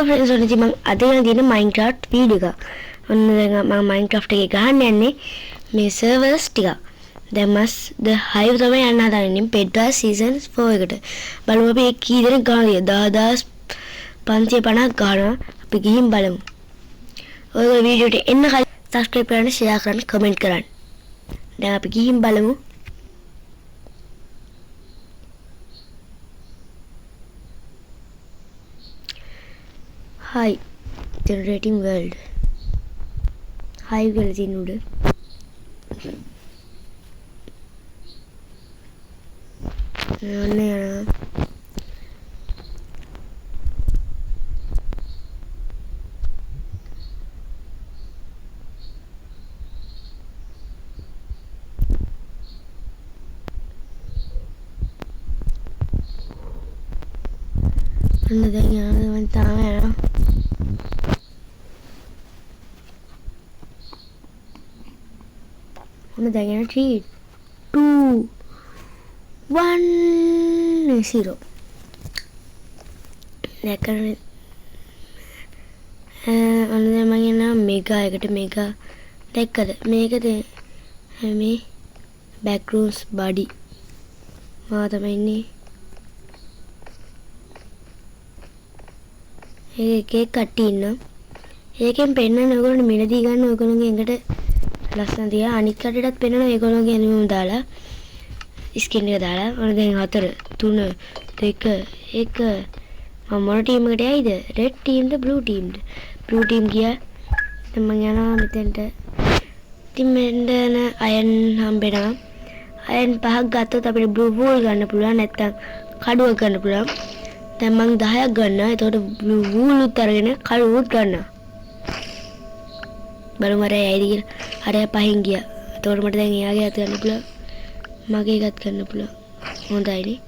Friends ඔන්න ඉතින් මම අද යන දින Minecraft වීඩියෝ එක. ඔන්න දැන් මම Minecraft එකේ ගහන්න යන්නේ මේ සර්වර්ස් ටික. දැන් මස් the hive තමයි යන්න හදන්නේ Bedwars season 4 එකට. බලමු අපි කී දෙනෙක් ගහනවද? 10550 ගහනවා. අපි ගිහින් බලමු. ඔයගොල්ලෝ වීඩියෝ එකට එන්න කලින් subscribe කරන්න, share කරන්න, comment කරන්න. දැන් අපි ගිහින් බලමු. Hi, generating world. Hi, galaxy noodle. දැන් යන 3 2 1 0 දැන් අන්න දැන් මම යනවා මෙගා එකට. මෙගා දැක්කද? මේකද මේ බෑක්රූම්ස් බඩි මා තමයි ඉන්නේ. ඒකේ කට්ටි ඉන්නවා. ඒකෙන් පෙන්නන ඔයගොල්ලෝ මිලදී ගන්න ඔයගොල්ලෝගේ එකට ලස්සන තියා අනිත් කටටත් පෙන්නන ඒගොල්ලෝගේ ඇනිමම් දාලා ස්කින් එක දාලා. ඔන්න දැන් 4 3 2 1 මම මොන ටීම් එකට යයිද? රෙඩ් ටීම්ද බ්ලූ ටීම්ද? බ්ලූ ටීම් ගියා. දැන් මම යනවා මෙතෙන්ට. ඉතින් මෙන්න අයන් හම්බෙනවා. අයන් 5ක් ගත්තොත් අපිට බ්ලූ වූල් ගන්න පුළුවන්, නැත්නම් කඩුවක් ගන්න පුළුවන්. දැන් මම 10ක් ගන්නවා. එතකොට බ්ලූ වූල් උත් අරගෙන කඩුවත් ගන්නවා. බලමු අර ඇයිද කියලා. අර 5න් ගියා. එතකොට මට දැන් එයාගේ අත ගන්න පුළුවන්. මගේ එකත් ගන්න පුළුවන්. හොඳයිනේ.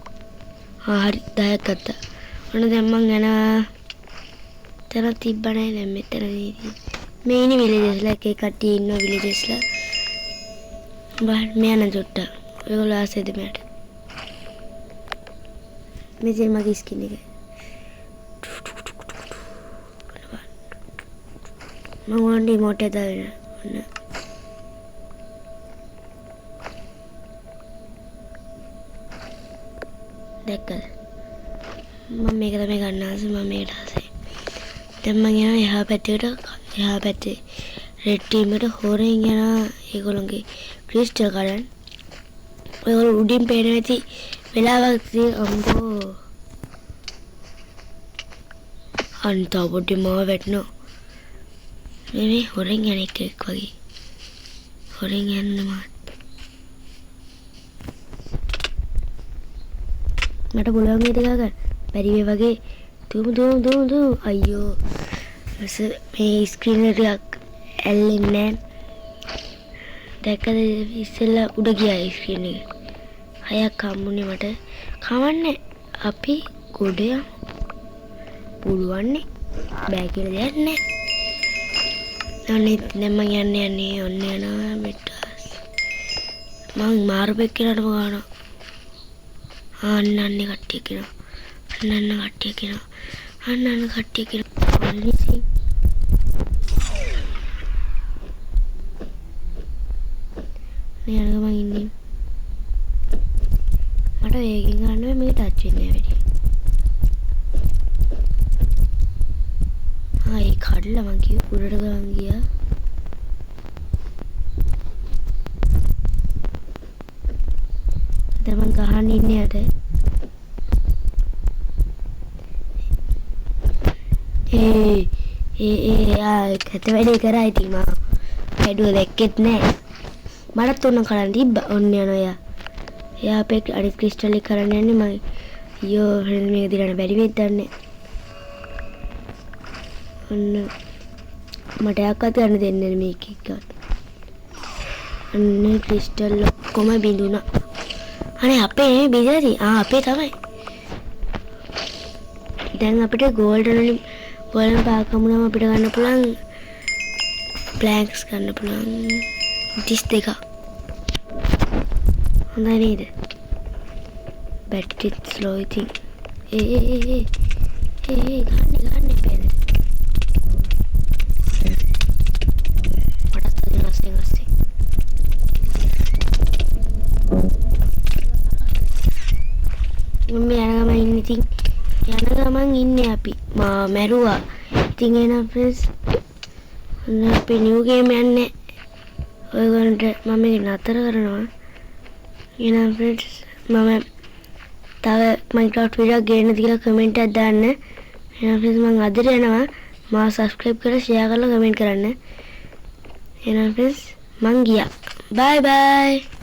හරි 10ක් ගත්තා. ඔන්න දැන් මං යනවා. තන තිබ්බනේ දැන් මෙතන මේ ඉන්නේ විලේජස්ලා. එකේ කට්ටිය ඉන්නවා විලේජස්ලා. මෙයා නජොට්ට. ඔයගොල්ලෝ ආසෙද මෙයාට? මෙතන මගේ ස්කින් එක. මම වන්දි මොටේ දාගෙන. ඔන්න දැක්කද? මම මේක තමයි ගන්න ආසෙ. මම මේකට ආසෙ. දැන් මම යනවා එහා පැත්තට. එහා පැත්තේ රෙඩ් ටීම් එකට හොරෙන් යනවා ඒගොල්ලෝගේ ක්‍රිස්ටල් ගන්න. ඔයගොල්ලෝ උඩින් පේන ඇති වෙලාවක් අම්බෝ අන්ත පොඩි මාව වැටෙනවා. මේ හොරෙන් යන එකෙක් වගේ. හොරෙන් යන්න මාත්. මට පුළුවන් මේක ගන්න. බැරි වේ වගේ. දුම් අයියෝ. මේ ස්ක්‍රීන් එක ඇල්ලෙන්නේ නැහැ. දැක්කද ඉස්සෙල්ලා උඩ ගියා ස්ක්‍රීන් එක. 6ක් හම්බුනේ මට. කවන්නේ අපි ගොඩ යමු. පුළුවන්නේ. බෑ කියලා දෙයක් නැහැ. අනිත් දැන් මම යන්නේ ඔන්න යනවා මෙට්ටස්. මං මාරුපෙක් කියලාටම ගන්නවා. අන්න කට්ටිය කියනවා. අන්න කට්ටිය කියනවා. අන්න කට්ටිය කියනවා. අනිසි නේ යනගම ඉන්නේ. මට වේගෙන් ගන්න මේක ටච් වෙන්නේ නැහැ වැඩි. ඒ කඩලා මං කිව්ව උඩට ගමන් ගියා. දැන් මං ගහන්න ඉන්නේ යට. කත වැඩේ කරා ඉතින් මම හැදුව දැක්කෙත් නෑ. මටත් උන්න කරන් තිබ්බා. ඔන්න යනවා එයා. එයා අපේ අනිත් ක්‍රිස්ටල් එක කරන්න යන්නේ. මම අයියෝ ෆ්‍රෙන්ඩ් මේක දිරන්න බැරි වෙයිද දන්නේ. ඔන්න මට යක්වත් ගන්න දෙන්නේ මේක එක්ක. අන්න ක්‍රිස්ටල් ඔක්කොම බිඳුණා. අනේ අපේ බිඳලාදී. අපේ තමයි. දැන් අපිට ගෝල්ඩන් වලින් ගෝල්ඩන් පාකමුණම අපිට ගන්න පුළුවන් ප්ලැන්ක්ස් ගන්න පුළුවන් 32ක්. හොඳයි නේද? battery slow ඉතින්. ගන්න මම යන ගමන් ඉන්නේ. ඉතින් යන ගමන් ඉන්නේ අපි. මා මැරුවා. ඉතින් එහෙනම් ෆ්‍රෙන්ඩ්ස් අපි නිව් ගේම් යන්නේ. ඔයගොල්ලන්ට මම මේක නතර කරනවා. එහෙනම් ෆ්‍රෙන්ඩ්ස් මම තව Minecraft වීඩියෝ ගේන්නද කියලා කමෙන්ට් එකක් දාන්න. එහෙනම් ෆ්‍රෙන්ඩ්ස් මම අදට යනවා. මාව subscribe කරලා share කරලා කමෙන්ට් කරන්න. එහෙනම් ෆ්‍රෙන්ඩ්ස් මං ගියා. bye bye